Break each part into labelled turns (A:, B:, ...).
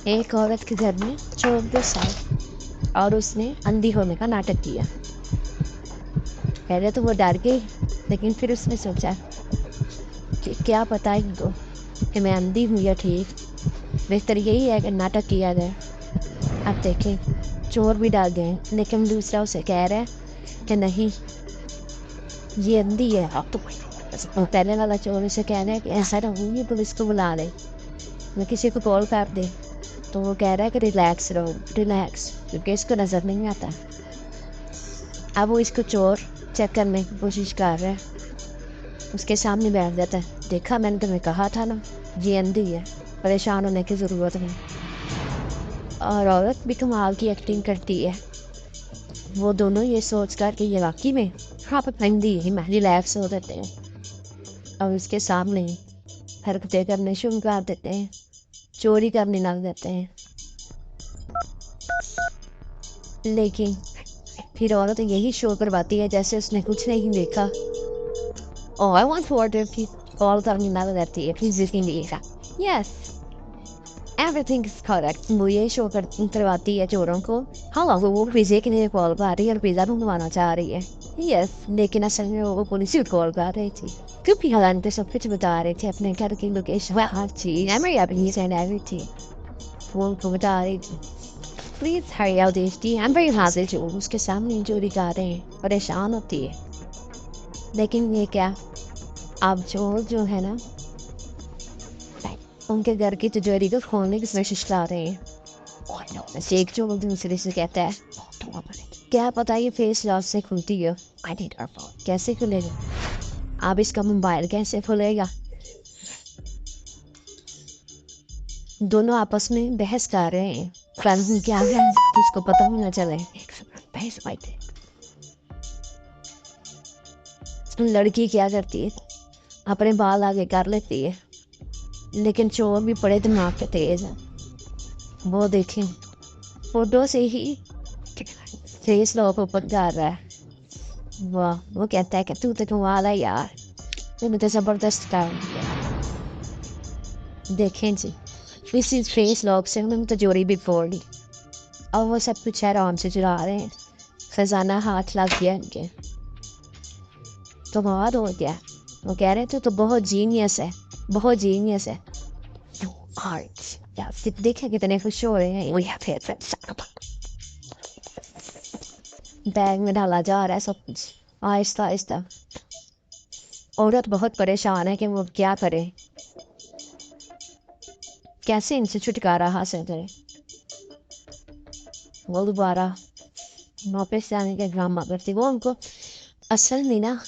A: एक औरत के घर में 14 साल और उसने अंधी होने का नाटक किया। पहले तो वो डर गई, लेकिन फिर उसने सोचा कि क्या पता इनको कि मैं अंधी हूँ या ठीक। बेहतर यही है कि नाटक किया जाए। अब देखें, चोर भी डर गए, लेकिन दूसरा उसे कह रहा है कि नहीं, ये अंधी है। अब तो पहले वाला चोर उसे कह रहा है कि ऐसा ना हो, ये पुलिस को बुला ले, मैं किसी को कॉल कर दे। तो वो कह रहा है कि रिलैक्स रहो, रिलैक्स, क्योंकि इसको नज़र नहीं आता। अब वो इसको चोर चेक करने की कोशिश कर रहा है। उसके सामने बैठ जाता है। देखा, मैंने तुम्हें कहा था ना, ये अंधी है, परेशान होने की ज़रूरत नहीं। और औरत भी कमाल की एक्टिंग करती है। वो दोनों ये सोच कर कि ये वाकई में हाँ पर अंधी है, मैं रिलैक्स हो देते हैं और उसके सामने हरकतें करने शुरू कर देते हैं, चोरी करने लग देते हैं। लेकिन फिर औरत यही शो करवाती है जैसे उसने कुछ नहीं देखा। Oh, I want to order all terminal that please indica. Yes, everything is correct. वो ये शो करवाती है चोरों को। हाँ, वो पिज़्ज़े के लिए कॉल कर रही है और पिज़्ज़ा ढूंढवाना चाह रही है। यस, लेकिन असल में वो पुलिस को कॉल कर रही थी, क्योंकि हालांकि तो सब कुछ बता रहे थे, अपने घर की लोकेशन हर चीज, एवरी एवरीथिंग वो उनको बता रही थी। प्लीज हरी आउट देती है। एवरी हाजिर जो उसके सामने चोरी कर रहे हैं, परेशान होती है। लेकिन ये क्या, अब चोर जो है ना, उनके घर की तिजोरी को खोलने की कोशिश कर रहे हैं। एक चोर दूसरे से कहता है, क्या पता ये फेस लॉस से खुलती है। कैसे खुलेगा? अब इसका मोबाइल कैसे खुलेगा? दोनों आपस में बहस कर रहे हैं। फ्रेंड्स क्या है, किसको पता होना चले। लड़की क्या करती है, अपने बाल आगे कर लेती है, लेकिन चोर भी बड़े दिमाग के तेज है। वो देखें, फोटो से ही फेस लॉक ओपन कर रहा है। वाह, वो कहता है कि तू तो कमाल है यार, तूने तो जबरदस्त काम किया। देखें जी, इसी फेस लॉक से उन्होंने तिजोरी भी फोड़ ली और वो सब कुछ आराम से चला रहे हैं। खजाना हाथ लग गया इनके, तो बहुत हो गया। वो कह रहे थे तो बहुत जीनियस है, बहुत जीनियस है। देखे कितने खुश हो रहे हैं। बैग में डाला जा रहा है सब कुछ आहिस्ता आहिस्ता। औरत बहुत परेशान है कि वो क्या करे, कैसे इनसे छुटकारा हासिल करे। वो दोबारा वापस जाने का ड्रामा करती। वो उनको असल में ना,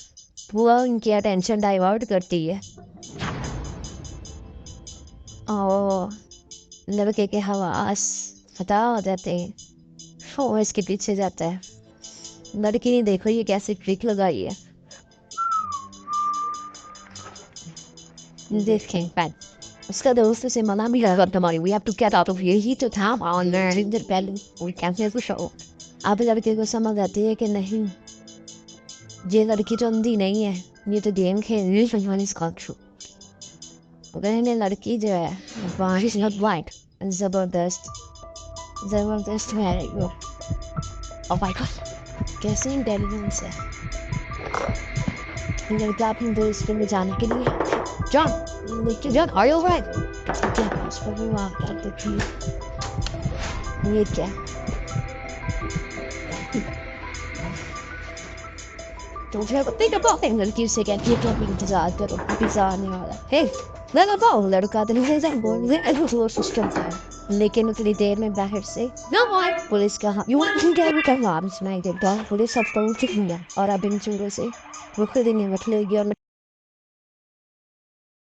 A: वो उनकी अटेंशन डाइवर्ट करती है और लड़के के हवास फटा हो जाते हैं। वो इसके पीछे जाता है। लड़की ने देखो ये कैसे ट्रिक लगाई है। देखें पैन, उसका दोस्त उसे मना भी लगा तुम्हारी, we have to get out of here, he to town on independent, we can't hear the show। अब लड़के को समझ आती है कि नहीं, ये लड़की तो अंधी नहीं है, ये तो गेम खेल रही है, when it's gone through। कहने लड़की जो है, why she's not blind, जबरदस्त जबरदस्त है वो। Oh my god, कैसे इंटेलिजेंस है। लड़का अपने दोस्त में जाने के लिए, John, John, are you alright? ये क्या? Don't you ever think about it? लड़की उसे कहती है कि अपनी इंतजार करो, पिज़्ज़ा आने वाला है। लगा पाओ, लड़का तो नहीं जाए, बोल वो सिस्टम था। लेकिन उतनी देर में बाहर से पुलिस का you want to get the alarms सुनाई देता। पुलिस अब पहुंच गई है और अब इन चोरों से वो खुद ही निपट लेगी और